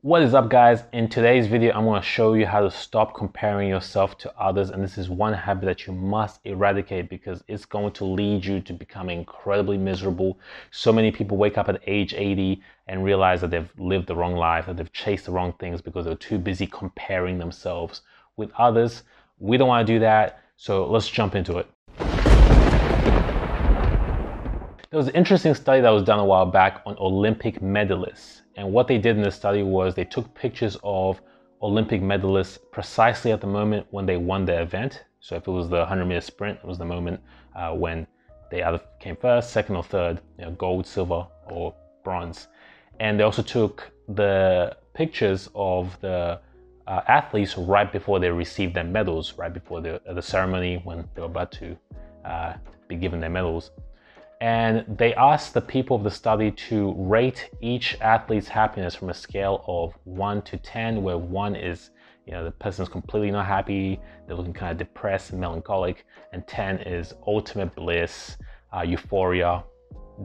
What is up, guys? In today's video, I'm going to show you how to stop comparing yourself to others, and this is one habit that you must eradicate because it's going to lead you to become incredibly miserable. So many people wake up at age 80 and realize that they've lived the wrong life, that they've chased the wrong things because they're too busy comparing themselves with others. We don't want to do that, so let's jump into it. There was an interesting study that was done a while back on Olympic medalists. And what they did in this study was they took pictures of Olympic medalists precisely at the moment when they won the event. So if it was the 100-meter sprint, it was the moment when they either came first, second, or third, gold, silver, or bronze. And they also took the pictures of the athletes right before they received their medals, right before the ceremony when they were about to be given their medals. And they asked the people of the study to rate each athlete's happiness from a scale of 1 to 10, where 1 is, the person's completely not happy, they're looking kind of depressed and melancholic, and 10 is ultimate bliss, euphoria,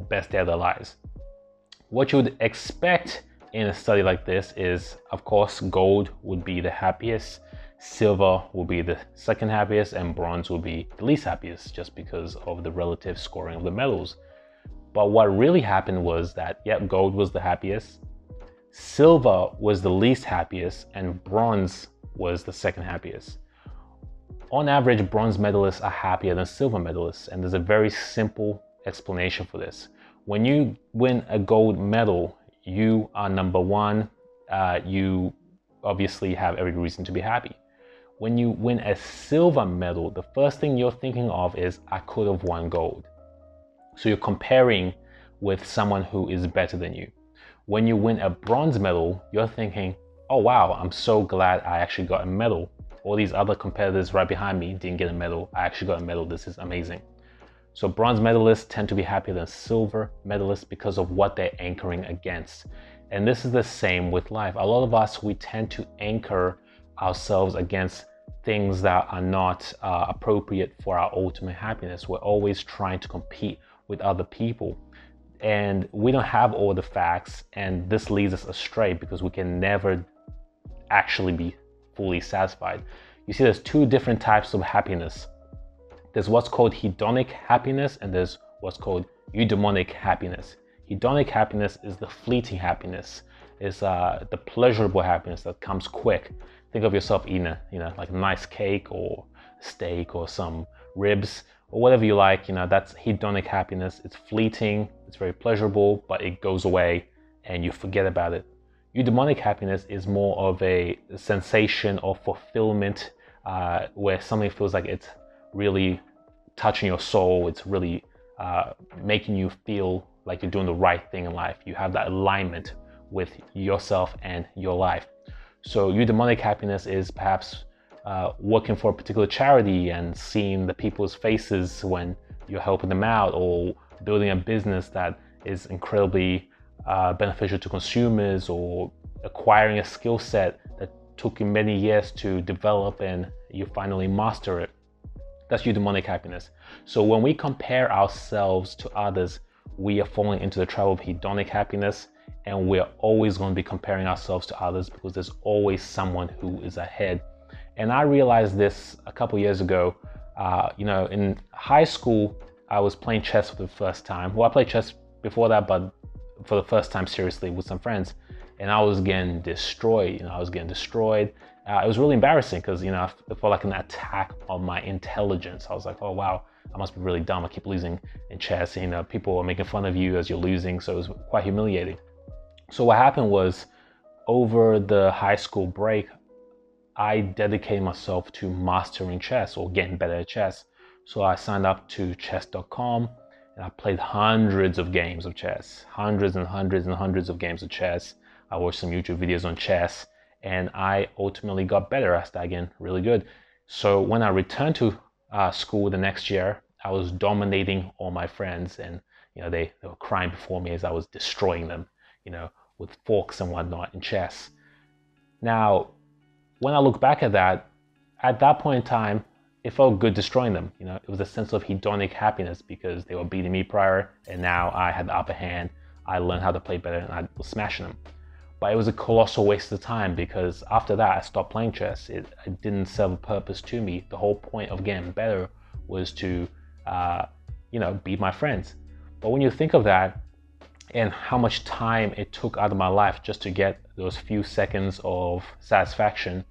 best day of their lives. What you would expect in a study like this is, of course, gold would be the happiest, silver will be the second happiest, and bronze will be the least happiest, just because of the relative scoring of the medals. But what really happened was that, gold was the happiest, silver was the least happiest, and bronze was the second happiest. On average, bronze medalists are happier than silver medalists, and there's a very simple explanation for this. When you win a gold medal, you are number one. You obviously have every reason to be happy. When you win a silver medal, the first thing you're thinking of is, I could have won gold. So you're comparing with someone who is better than you. When you win a bronze medal, you're thinking, oh wow, I'm so glad I actually got a medal. All these other competitors right behind me didn't get a medal. I actually got a medal. This is amazing. So bronze medalists tend to be happier than silver medalists because of what they're anchoring against. And this is the same with life. A lot of us, we tend to anchor ourselves against things that are not appropriate for our ultimate happiness. We're always trying to compete with other people, and we don't have all the facts, and this leads us astray because we can never actually be fully satisfied. You see, there's two different types of happiness. There's what's called hedonic happiness, and there's what's called eudaimonic happiness. Hedonic happiness is the fleeting happiness. It's the pleasurable happiness that comes quick. Think of yourself eating like a nice cake or steak or some ribs or whatever you like. That's hedonic happiness. It's fleeting, it's very pleasurable, but it goes away and you forget about it. Eudaimonic happiness is more of a sensation of fulfillment, where something feels like it's really touching your soul. It's really making you feel like you're doing the right thing in life. You have that alignment with yourself and your life. So eudaimonic happiness is perhaps working for a particular charity and seeing the people's faces when you're helping them out, or building a business that is incredibly beneficial to consumers, or acquiring a skill set that took you many years to develop and you finally master it. That's eudaimonic happiness. So when we compare ourselves to others, we are falling into the trap of hedonic happiness, and we're always going to be comparing ourselves to others because there's always someone who is ahead. And I realized this a couple years ago. In high school, I was playing chess for the first time. Well, I played chess before that, but for the first time seriously with some friends, and I was getting destroyed. It was really embarrassing because it felt like an attack on my intelligence. I was like, oh wow, I must be really dumb. I keep losing in chess. People are making fun of you as you're losing, so it was quite humiliating. So what happened was, over the high school break, I dedicated myself to mastering chess or getting better at chess. So I signed up to chess.com and I played hundreds of games of chess, hundreds and hundreds and hundreds of games of chess. I watched some YouTube videos on chess, and I ultimately got better. I started getting really good. So when I returned to school the next year, I was dominating all my friends, and they were crying before me as I was destroying them, with forks and whatnot in chess. Now, when I look back at that point in time, it felt good destroying them. It was a sense of hedonic happiness because they were beating me prior, and now I had the upper hand. I learned how to play better, and I was smashing them. But it was a colossal waste of time, because after that I stopped playing chess. It didn't serve a purpose to me. The whole point of getting better was to beat my friends. But when you think of that and how much time it took out of my life just to get those few seconds of satisfaction,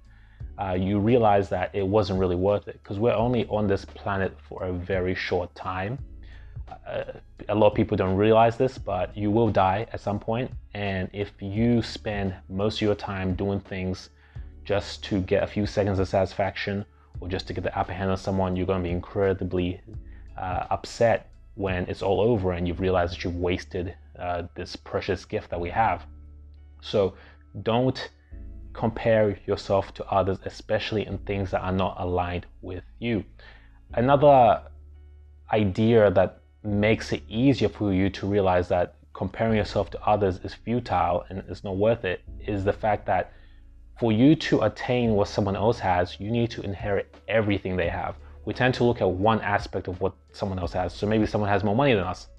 you realize that it wasn't really worth it, because we're only on this planet for a very short time. A lot of people don't realize this, but you will die at some point. And if you spend most of your time doing things just to get a few seconds of satisfaction, or just to get the upper hand on someone, you're going to be incredibly upset when it's all over and you've realized that you've wasted this precious gift that we have. So don't compare yourself to others, especially in things that are not aligned with you. Another idea that makes it easier for you to realize that comparing yourself to others is futile and it's not worth it is the fact that for you to attain what someone else has, you need to inherit everything they have. We tend to look at one aspect of what someone else has. So maybe someone has more money than us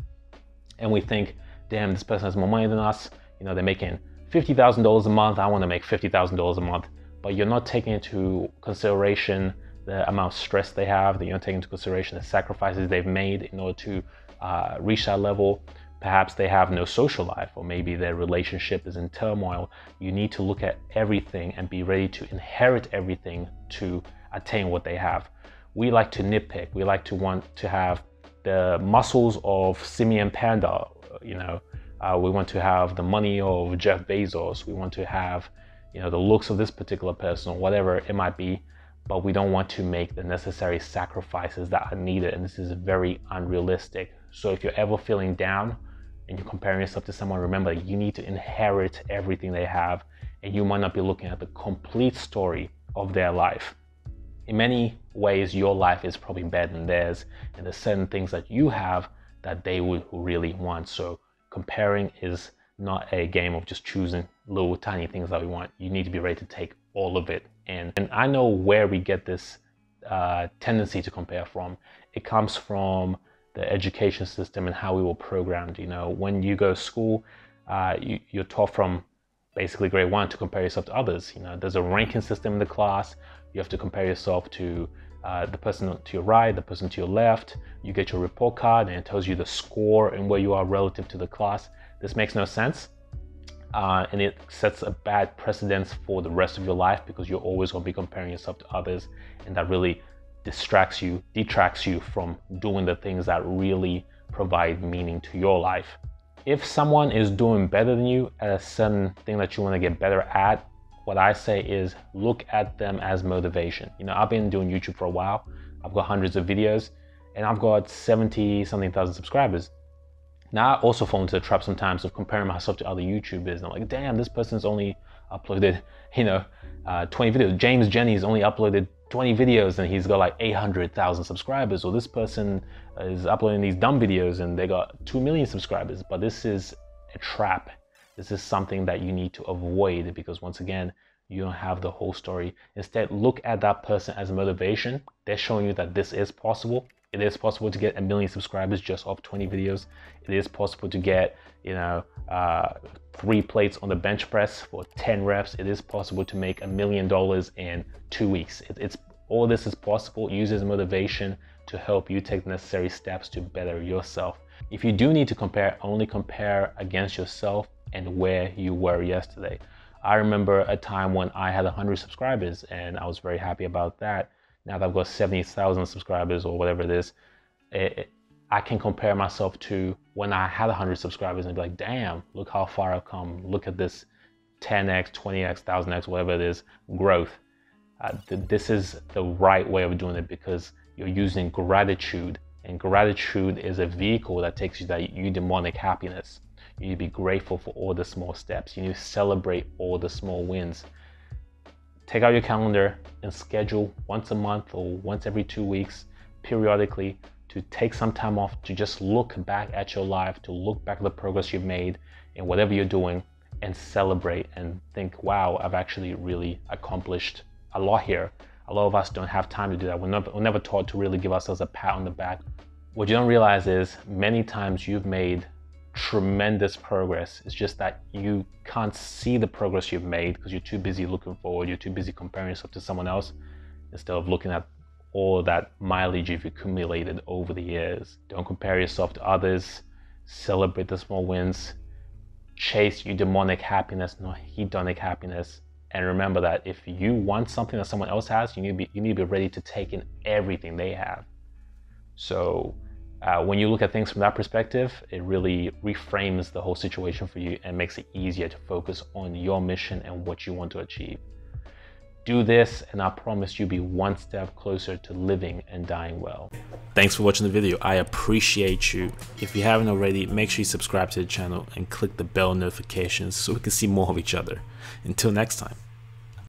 and we think, damn, this person has more money than us. They're making $50,000 a month. I want to make $50,000 a month. But you're not taking into consideration the amount of stress they have, that you're not taking into consideration the sacrifices they've made in order to reach that level. Perhaps they have no social life, or maybe their relationship is in turmoil. You need to look at everything and be ready to inherit everything to attain what they have. We like to nitpick. We like to want to have the muscles of Simian Panda. We want to have the money of Jeff Bezos. We want to have, the looks of this particular person, or whatever it might be. But we don't want to make the necessary sacrifices that are needed, and this is very unrealistic. So if you're ever feeling down and you're comparing yourself to someone, remember you need to inherit everything they have, and you might not be looking at the complete story of their life. In many ways, your life is probably better than theirs, and there's certain things that you have that they would really want. So comparing is not a game of just choosing little tiny things that we want. You need to be ready to take all of it. And I know where we get this tendency to compare from. It comes from the education system and how we were programmed. When you go to school, you're taught from basically grade 1 to compare yourself to others. There's a ranking system in the class. You have to compare yourself to the person to your right, the person to your left. You get your report card and it tells you the score and where you are relative to the class. This makes no sense. And it sets a bad precedence for the rest of your life, because you're always going to be comparing yourself to others, and that really detracts you from doing the things that really provide meaning to your life. If someone is doing better than you at a certain thing that you want to get better at, what I say is look at them as motivation. I've been doing YouTube for a while. I've got hundreds of videos and I've got 70-something thousand subscribers. Now I also fall into the trap sometimes of comparing myself to other YouTubers. And I'm like, damn, this person's only uploaded, 20 videos. James Jennings only uploaded 20 videos and he's got like 800,000 subscribers. Or this person is uploading these dumb videos and they got 2 million subscribers. But this is a trap. This is something that you need to avoid, because once again, you don't have the whole story. Instead, look at that person as motivation. They're showing you that this is possible. It is possible to get 1 million subscribers just off 20 videos. It is possible to get, 3 plates on the bench press for 10 reps. It is possible to make $1 million in 2 weeks. It's all this is possible. Use as motivation to help you take the necessary steps to better yourself. If you do need to compare, only compare against yourself and where you were yesterday. I remember a time when I had 100 subscribers and I was very happy about that. Now that I've got 70,000 subscribers or whatever it is, I can compare myself to when I had 100 subscribers and be like, damn, look how far I've come. Look at this 10x, 20x, 1000x, whatever it is, growth. This is the right way of doing it, because you're using gratitude, and gratitude is a vehicle that takes you to that eudaimonic happiness. You need to be grateful for all the small steps. You need to celebrate all the small wins. Take out your calendar and schedule once a month or once every 2 weeks, periodically, to take some time off to just look back at your life, to look back at the progress you've made in whatever you're doing, and celebrate and think, wow, I've actually really accomplished a lot here. A lot of us don't have time to do that. We're never taught to really give ourselves a pat on the back. What you don't realize is many times you've made tremendous progress. It's just that you can't see the progress you've made because you're too busy looking forward, you're too busy comparing yourself to someone else instead of looking at all that mileage you've accumulated over the years. Don't compare yourself to others, celebrate the small wins, chase eudaimonic happiness, not hedonic happiness. And remember that if you want something that someone else has, you need to be ready to take in everything they have. So when you look at things from that perspective, it really reframes the whole situation for you and makes it easier to focus on your mission and what you want to achieve. Do this, and I promise you'll be one step closer to living and dying well. Thanks for watching the video. I appreciate you. If you haven't already, make sure you subscribe to the channel and click the bell notifications so we can see more of each other. Until next time.